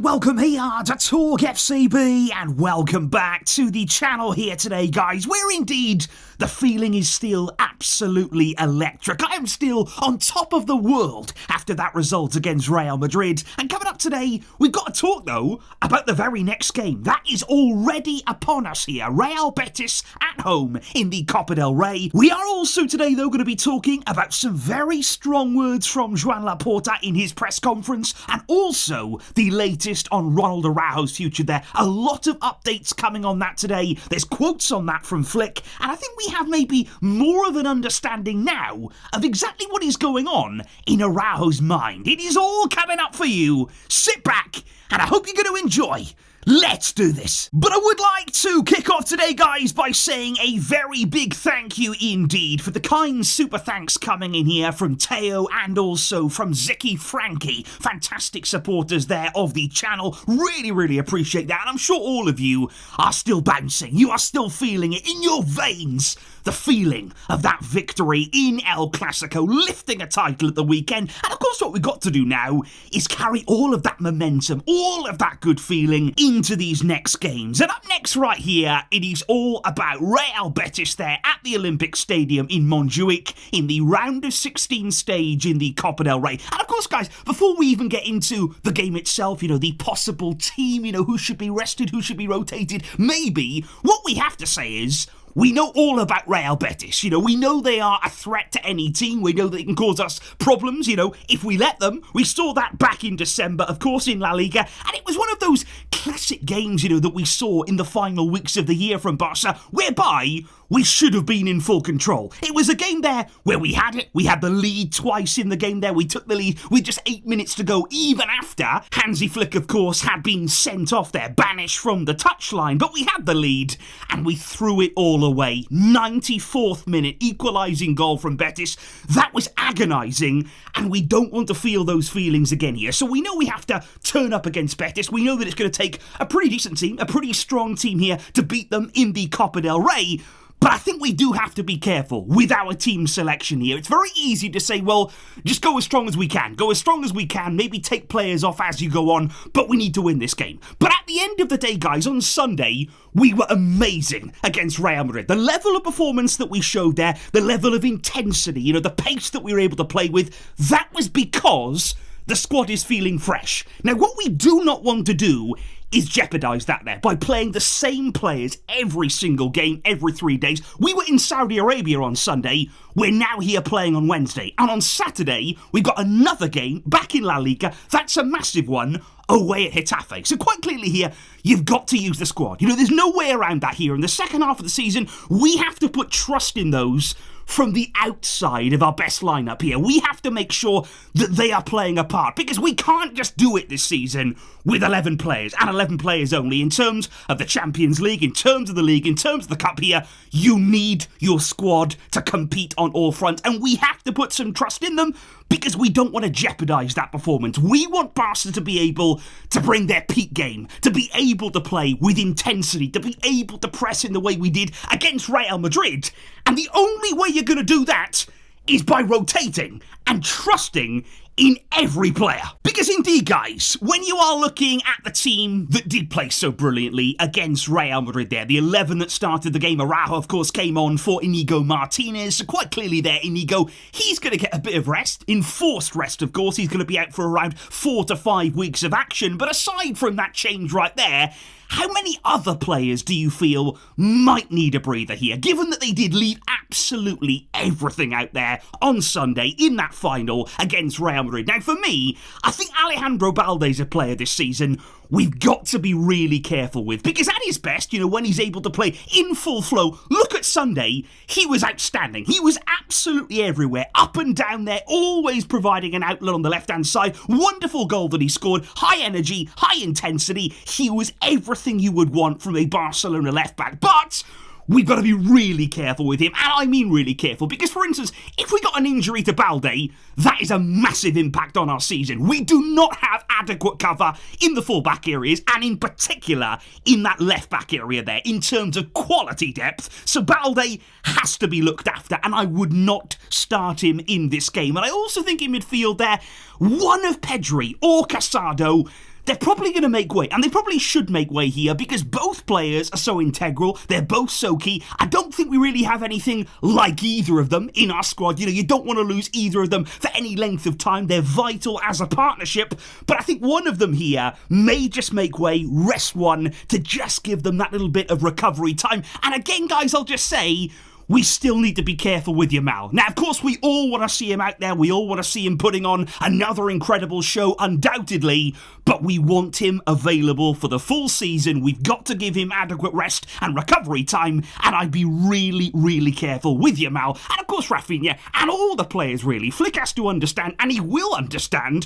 welcome here to TalkFCB and welcome back to the channel here today, guys, where indeed the feeling is still absolutely electric. I am still on top of the world after that result against Real Madrid. And coming up today, we've got to talk, though, about the very next game. That is already upon us here. Real Betis at home in the Coppa del Rey. We are also today, though, going to be talking about some very strong words from Laporta in his press conference, and also the latest on Ronald Araujo's future there. A lot of updates coming on that today. There's quotes on that from Flick, and I think we have maybe more of an understanding now of exactly what is going on in Araujo's mind. It is all coming up for you. Sit back, and I hope you're going to enjoy. Let's do this. But I would like to kick off today, guys, by saying a very big thank you indeed for the kind super thanks coming in here from Teo and also from Zicky Frankie. Fantastic supporters there of the channel. Really appreciate that. And I'm sure all of you are still bouncing. You are still feeling it in your veins. The feeling of that victory in El Clasico, lifting a title at the weekend. And of course what we've got to do now is carry all of that momentum, all of that good feeling into these next games. And up next right here, it is all about Real Betis there at the Olympic Stadium in Montjuic in the round of 16 stage in the Coppa del Rey. And of course, guys, before we even get into the game itself, the possible team, who should be rested, who should be rotated, maybe what we have to say is, we know all about Real Betis. We know they are a threat to any team. We know they can cause us problems, if we let them. We saw that back in December, of course, in La Liga. And it was one of those classic games, that we saw in the final weeks of the year from Barca, whereby we should have been in full control. It was a game there where we had it. We had the lead twice in the game there. We took the lead with just 8 minutes to go, even after Hansi Flick, of course, had been sent off there, banished from the touchline. But we had the lead, and we threw it all away. 94th minute, equalising goal from Betis. That was agonising, and we don't want to feel those feelings again here. So we know we have to turn up against Betis. We know that it's going to take a pretty decent team, a pretty strong team here to beat them in the Coppa del Rey. But I think we do have to be careful with our team selection here. It's very easy to say, well, just go as strong as we can. Go as strong as we can. Maybe take players off as you go on. But we need to win this game. But at the end of the day, guys, on Sunday, we were amazing against Real Madrid. The level of performance that we showed there, the level of intensity, the pace that we were able to play with, that was because the squad is feeling fresh. Now, what we do not want to do is jeopardise that there by playing the same players every single game, every 3 days. We were in Saudi Arabia on Sunday. We're now here playing on Wednesday. And on Saturday, we've got another game back in La Liga. That's a massive one away at Getafe. So quite clearly here, you've got to use the squad. There's no way around that here. In the second half of the season, we have to put trust in those from the outside of our best lineup here. We have to make sure that they are playing a part, because we can't just do it this season with 11 players, and 11 players only. In terms of the Champions League, in terms of the league, in terms of the cup here, you need your squad to compete on all fronts, and we have to put some trust in them, because we don't want to jeopardise that performance. We want Barca to be able to bring their peak game, to be able to play with intensity, to be able to press in the way we did against Real Madrid. And the only way you're going to do that is by rotating and trusting in every player. Because indeed, guys, when you are looking at the team that did play so brilliantly against Real Madrid there, the 11 that started the game, Araujo, of course, came on for Inigo Martinez. So quite clearly there, Inigo, he's going to get a bit of rest, enforced rest, of course. He's going to be out for around 4 to 5 weeks of action. But aside from that change right there, how many other players do you feel might need a breather here, given that they did leave absolutely everything out there on Sunday in that final against Real Madrid? Now, for me, I think Alejandro Balde's a player this season we've got to be really careful with, because at his best, when he's able to play in full flow, look at Sunday, he was outstanding. He was absolutely everywhere, up and down there, always providing an outlet on the left-hand side. Wonderful goal that he scored, high energy, high intensity. He was everything you would want from a Barcelona left-back, but we've got to be really careful with him, and I mean really careful, because, for instance, if we got an injury to Balde, that is a massive impact on our season. We do not have adequate cover in the full-back areas, and in particular in that left-back area there, in terms of quality depth. So Balde has to be looked after, and I would not start him in this game. And I also think in midfield there, one of Pedri or Casado, they're probably going to make way, and they probably should make way here because both players are so integral, they're both so key. I don't think we really have anything like either of them in our squad. You don't want to lose either of them for any length of time. They're vital as a partnership, but I think one of them here may just make way, rest one, to just give them that little bit of recovery time. And again, guys, I'll just say, we still need to be careful with Yamal. Now, of course, we all want to see him out there. We all want to see him putting on another incredible show, undoubtedly, but we want him available for the full season. We've got to give him adequate rest and recovery time, and I'd be really, really careful with Yamal. And, of course, Raphinha, and all the players, really. Flick has to understand, and he will understand,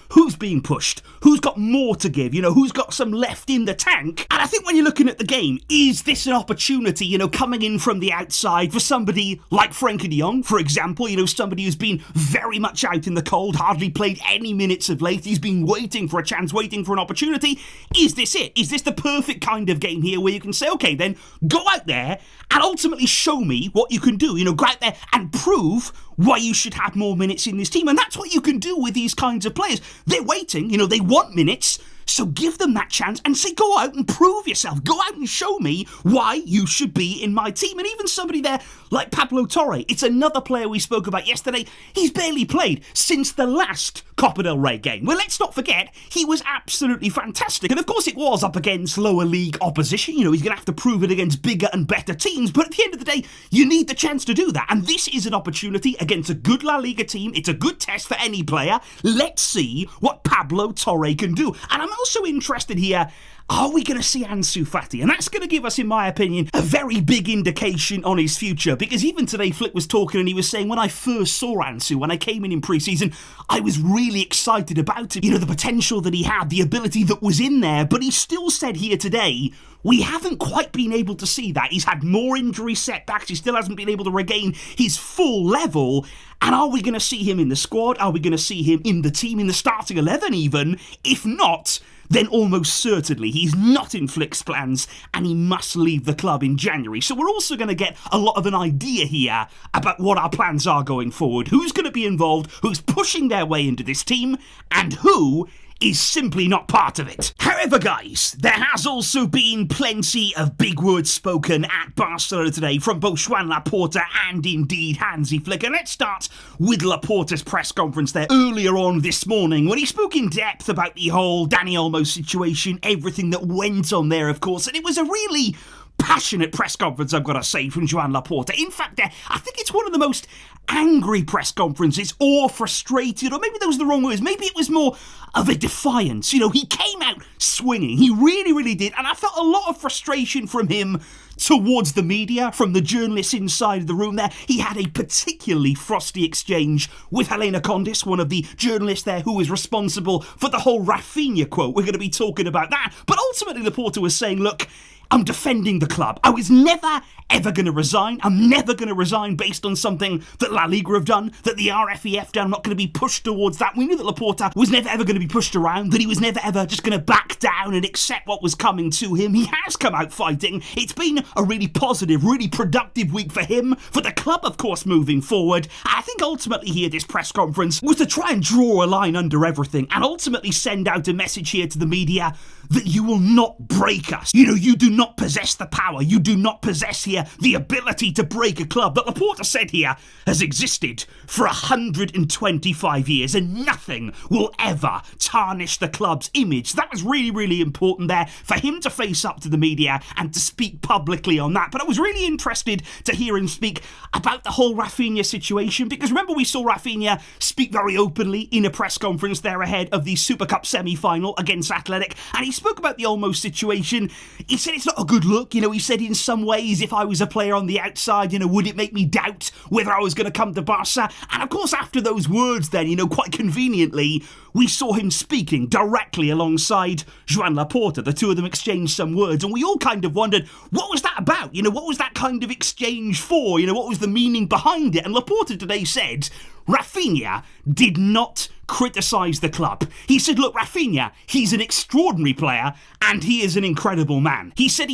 who's being pushed, who's got more to give, who's got some left in the tank. And I think when you're looking at the game, is this an opportunity, coming in from the outside, for somebody like Frenkie de Jong, for example, somebody who's been very much out in the cold, hardly played any minutes of late, he's been waiting for a chance, waiting for an opportunity. Is this it? Is this the perfect kind of game here where you can say, okay, then go out there and ultimately show me what you can do, go out there and prove why you should have more minutes in this team. And that's what you can do with these kinds of players. They're waiting, they want minutes. So give them that chance and say, go out and prove yourself. Go out and show me why you should be in my team. And even somebody there like Pablo Torre, it's another player we spoke about yesterday. He's barely played since the last Coppa del Rey game. Well, let's not forget, he was absolutely fantastic. And of course it was up against lower league opposition. He's going to have to prove it against bigger and better teams. But at the end of the day, you need the chance to do that. And this is an opportunity against a good La Liga team. It's a good test for any player. Let's see what Pablo Torre can do. And I'm also interested here, are we going to see Ansu Fati? And that's going to give us, in my opinion, a very big indication on his future. Because even today, Flick was talking and he was saying, when I first saw Ansu, when I came in pre-season, I was really excited about him. The potential that he had, the ability that was in there. But he still said here today, we haven't quite been able to see that. He's had more injury setbacks. He still hasn't been able to regain his full level. And are we going to see him in the squad? Are we going to see him in the team, in the starting 11 even? If not, then almost certainly he's not in Flick's plans and he must leave the club in January. So we're also going to get a lot of an idea here about what our plans are going forward. Who's going to be involved, who's pushing their way into this team, and who is simply not part of it. However, guys, there has also been plenty of big words spoken at Barcelona today from both Joan Laporta and indeed Hansi Flick. And let's start with Laporta's press conference there earlier on this morning when he spoke in depth about the whole Dani Olmo situation, everything that went on there, of course. And it was a really passionate press conference, I've got to say, from Joan Laporta. In fact, I think it's one of the most angry press conferences, or frustrated, or maybe those are the wrong words. Maybe it was more of a defiance. He came out swinging. He really, really did. And I felt a lot of frustration from him towards the media, from the journalists inside the room there. He had a particularly frosty exchange with Helena Condis, one of the journalists there who was responsible for the whole Raphinha quote. We're going to be talking about that. But ultimately, Laporta was saying, look, I'm defending the club. I was never, ever going to resign. I'm never going to resign based on something that La Liga have done, that the RFEF done. I'm not going to be pushed towards that. We knew that Laporta was never, ever going to be pushed around, that he was never, ever just going to back down and accept what was coming to him. He has come out fighting. It's been a really positive, really productive week for him, for the club, of course, moving forward. I think ultimately here, this press conference was to try and draw a line under everything and ultimately send out a message here to the media that you will not break us. You do not possess the power. You do not possess here the ability to break a club that Laporta said here has existed for 125 years and nothing will ever tarnish the club's image. That was really, really important there for him to face up to the media and to speak publicly on that. But I was really interested to hear him speak about the whole Raphinha situation, because remember we saw Raphinha speak very openly in a press conference there ahead of the Super Cup semi-final against Athletic, and he spoke about the Olmo situation. He said it's not a good look. He said in some ways, if I was a player on the outside, would it make me doubt whether I was going to come to Barca? And of course, after those words then, quite conveniently, we saw him speaking directly alongside Joan Laporta. The two of them exchanged some words, and we all kind of wondered, what was that about? What was that kind of exchange for? What was the meaning behind it? And Laporta today said, Raphinha did not criticised the club. He said, look, Raphinha, he's an extraordinary player and he is an incredible man. He said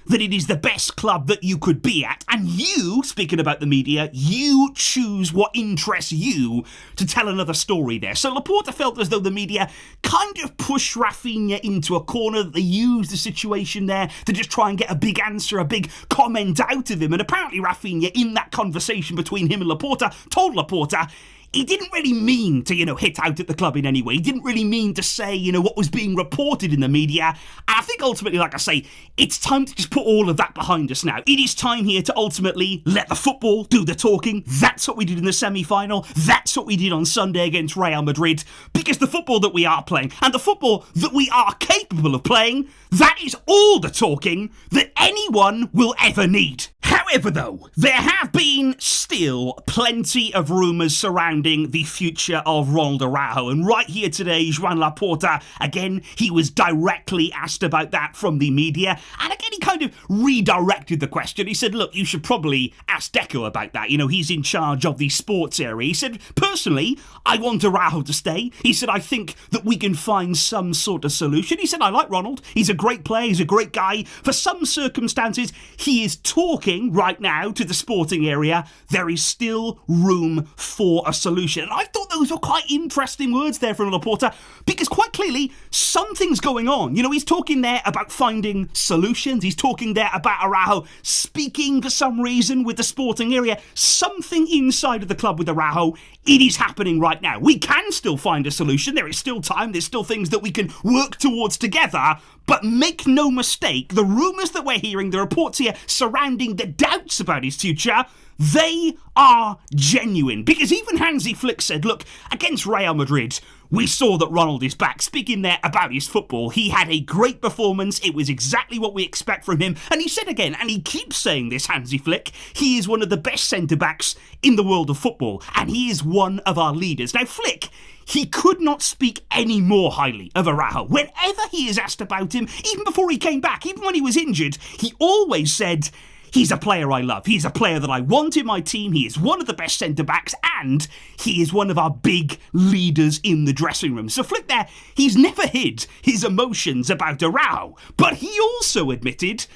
that it is the best club that you could be at, and you, speaking about the media, you choose what interests you to tell another story there. So Laporta felt as though the media kind of pushed Raphinha into a corner, that they used the situation there to just try and get a big answer, a big comment out of him. And apparently Raphinha, in that conversation between him and Laporta, told Laporta he didn't really mean to, hit out at the club in any way. He didn't really mean to say, what was being reported in the media. And I think ultimately, like I say, it's time to just put all of that behind us now. It is time here to ultimately let the football do the talking. That's what we did in the semi-final. That's what we did on Sunday against Real Madrid. Because the football that we are playing, and the football that we are capable of playing, that is all the talking that anyone will ever need. However, though, there have been still plenty of rumours surrounding the future of Ronald Araujo. And right here today, Joan Laporta, again, he was directly asked about that from the media. And again, he kind of redirected the question. He said, look, you should probably ask Deco about that. He's in charge of the sports area. He said, personally, I want Araujo to stay. He said, I think that we can find some sort of solution. He said, I like Ronald. He's a great player. He's a great guy. For some circumstances, he is talking right now to the sporting area. There is still room for a solution. And I thought those were quite interesting words there from Laporta, because quite clearly something's going on. He's talking there about finding solutions. He's talking there about Araujo speaking for some reason with the sporting area. Something inside of the club with Araujo, it is happening right now. We can still find a solution. There is still time. There's still things that we can work towards together. But make no mistake, the rumours that we're hearing, the reports here surrounding the doubts about his future, they are genuine. Because even Hansi Flick said, look, against Real Madrid, we saw that Ronald is back. Speaking there about his football, he had a great performance. It was exactly what we expect from him. And he said again, and he keeps saying this, Hansi Flick, he is one of the best centre-backs in the world of football. And he is one of our leaders. Now, Flick, he could not speak any more highly of Araujo. Whenever he is asked about him, even before he came back, even when he was injured, he always said, he's a player I love. He's a player that I want in my team. He is one of the best centre-backs, and he is one of our big leaders in the dressing room. So Flick there, he's never hid his emotions about Araujo. But he also admitted,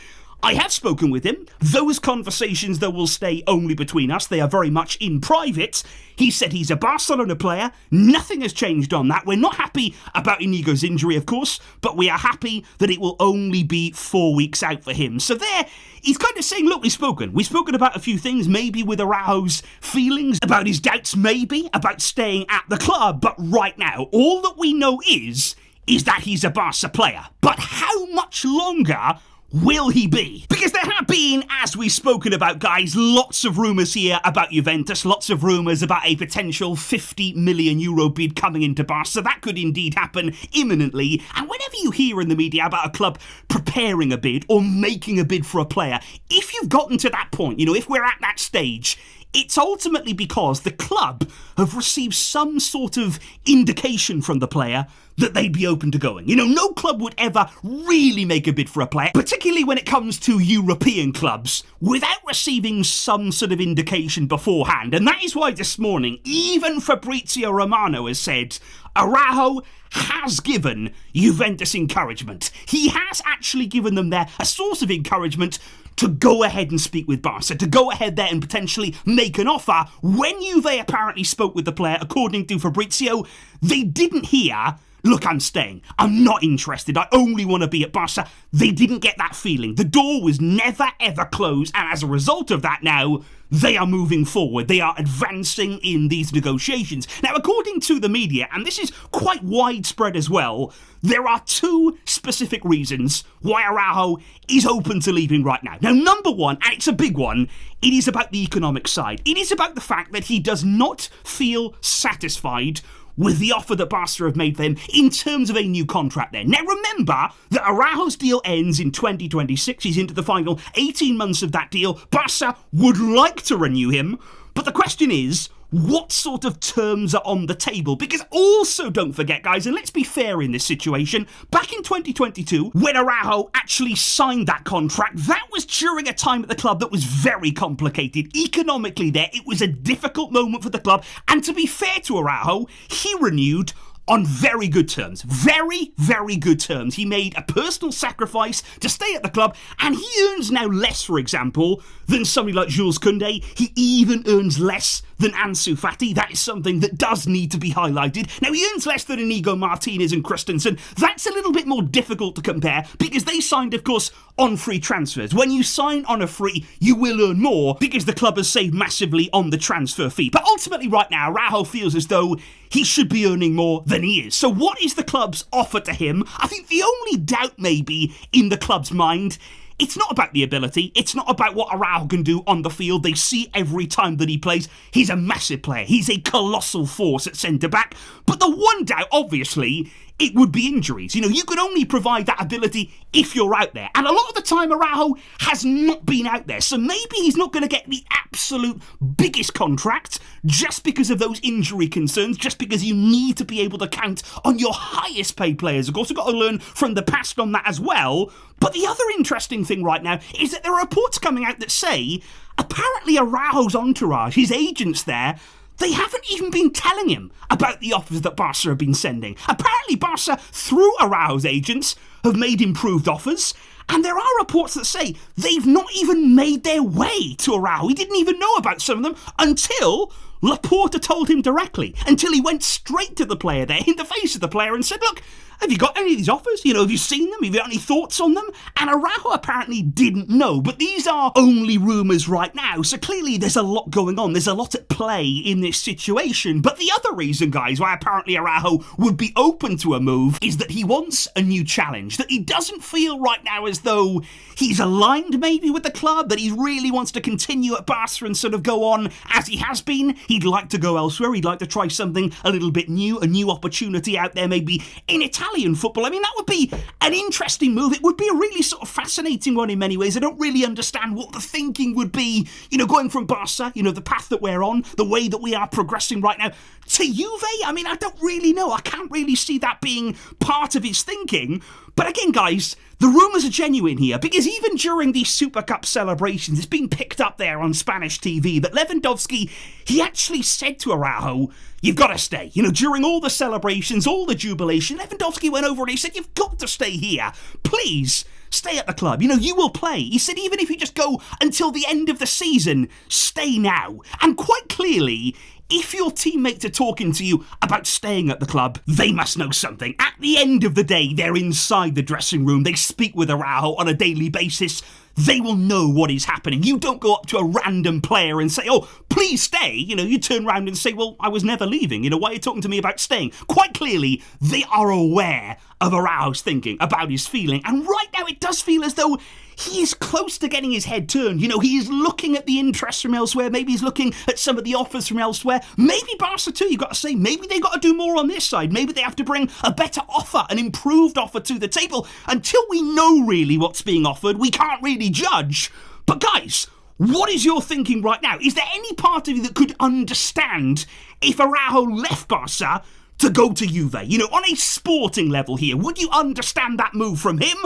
I have spoken with him. Those conversations, though, will stay only between us. They are very much in private. He said he's a Barcelona player. Nothing has changed on that. We're not happy about Inigo's injury, of course, but we are happy that it will only be 4 weeks out for him. So there, he's kind of saying, look, we've spoken about a few things, maybe with Araujo's feelings, about his doubts, maybe, about staying at the club. But right now, all that we know is that he's a Barca player. But how much longer will he be? Because there have been, as we've spoken about, guys, lots of rumours here about Juventus, lots of rumours about a potential €50 million bid coming into Barca. That could indeed happen imminently. And whenever you hear in the media about a club preparing a bid or making a bid for a player, if you've gotten to that point, if we're at that stage, it's ultimately because the club have received some sort of indication from the player that they'd be open to going. No club would ever really make a bid for a player, particularly when it comes to European clubs, without receiving some sort of indication beforehand. And that is why this morning, even Fabrizio Romano has said, Araujo has given Juventus encouragement. He has actually given them there a source of encouragement to go ahead and speak with Barca, to go ahead there and potentially make an offer. When Juve apparently spoke with the player, according to Fabrizio, they didn't hear, look, I'm staying. I'm not interested. I only want to be at Barca. They didn't get that feeling. The door was never, ever closed. And as a result of that now, they are moving forward. They are advancing in these negotiations. Now, according to the media, and this is quite widespread as well, there are two specific reasons why Araujo is open to leaving right now. Now, number one, and it's a big one, it is about the economic side. It is about the fact that he does not feel satisfied with the offer that Barca have made them in terms of a new contract there. Now remember that Araujo's deal ends in 2026. He's into the final 18 months of that deal. Barca would like to renew him, but the question is, what sort of terms are on the table. Because also don't forget, guys, and let's be fair in this situation, back in 2022, when Araujo actually signed that contract, that was during a time at the club that was very complicated. Economically there, it was a difficult moment for the club, and to be fair to Araujo, he renewed on very good terms. Very, very good terms. He made a personal sacrifice to stay at the club, and he earns now less, for example, than somebody like Jules Koundé. He even earns less than Ansu Fati. That is something that does need to be highlighted. Now, he earns less than Inigo Martinez and Christensen. That's a little bit more difficult to compare because they signed, of course, on free transfers. When you sign on a free, you will earn more because the club has saved massively on the transfer fee. But ultimately, right now, Araujo feels as though he should be earning more than he is. So what is the club's offer to him? I think the only doubt maybe in the club's mind, it's not about the ability. It's not about what Araujo can do on the field. They see every time that he plays. He's a massive player. He's a colossal force at centre-back. But the one doubt, obviously, it would be injuries. You know, you can only provide that ability if you're out there. And a lot of the time, Araujo has not been out there. So maybe he's not going to get the absolute biggest contract just because of those injury concerns, just because you need to be able to count on your highest paid players. Of course, we've got to learn from the past on that as well. But the other interesting thing right now is that there are reports coming out that say apparently Araujo's entourage, his agents there, they haven't even been telling him about the offers that Barca have been sending. Apparently Barca, through Araujo's agents, have made improved offers. And there are reports that say they've not even made their way to Araujo. He didn't even know about some of them until Laporta told him directly, until he went straight to the player there, in the face of the player, and said, look, have you got any of these offers? You know, have you seen them? Have you got any thoughts on them? And Araujo apparently didn't know, but these are only rumours right now, so clearly there's a lot going on. There's a lot at play in this situation. But the other reason, guys, why apparently Araujo would be open to a move is that he wants a new challenge, that he doesn't feel right now as though he's aligned maybe with the club, that he really wants to continue at Barca and sort of go on as he has been. He'd like to go elsewhere. He'd like to try something a little bit new, a new opportunity out there, maybe in Italian football. I mean, that would be an interesting move. It would be a really sort of fascinating one in many ways. I don't really understand what the thinking would be, you know, going from Barca, you know, the path that we're on, the way that we are progressing right now, to Juve. I mean, I don't really know. I can't really see that being part of his thinking. But again, guys, the rumours are genuine here, because even during these Super Cup celebrations, it's been picked up there on Spanish TV that Lewandowski, he actually said to Araujo, you've got to stay. You know, during all the celebrations, all the jubilation, Lewandowski went over and he said, you've got to stay here. Please, stay at the club. You know, you will play. He said, even if you just go until the end of the season, stay now. And quite clearly, if your teammates are talking to you about staying at the club, they must know something. At the end of the day, they're inside the dressing room. They speak with Araujo on a daily basis. They will know what is happening. You don't go up to a random player and say, oh, please stay. You know, you turn around and say, well, I was never leaving. You know, why are you talking to me about staying? Quite clearly, they are aware of Araujo's thinking, about his feeling. And right now, it does feel as though he is close to getting his head turned. You know, he is looking at the interest from elsewhere. Maybe he's looking at some of the offers from elsewhere. Maybe Barca too, you've got to say. Maybe they got to do more on this side. Maybe they have to bring a better offer, an improved offer to the table. Until we know really what's being offered, we can't really judge. But guys, what is your thinking right now? Is there any part of you that could understand if Araujo left Barca to go to Juve? You know, on a sporting level here, would you understand that move from him?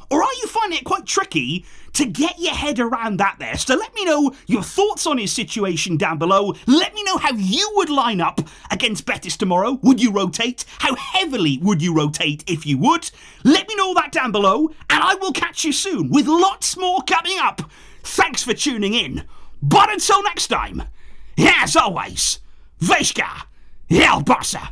Or are you finding it quite tricky to get your head around that there? So let me know your thoughts on his situation down below. Let me know how you would line up against Betis tomorrow. Would you rotate? How heavily would you rotate if you would? Let me know that down below, and I will catch you soon with lots more coming up. Thanks for tuning in. But until next time, as always, Vesca, El Barça.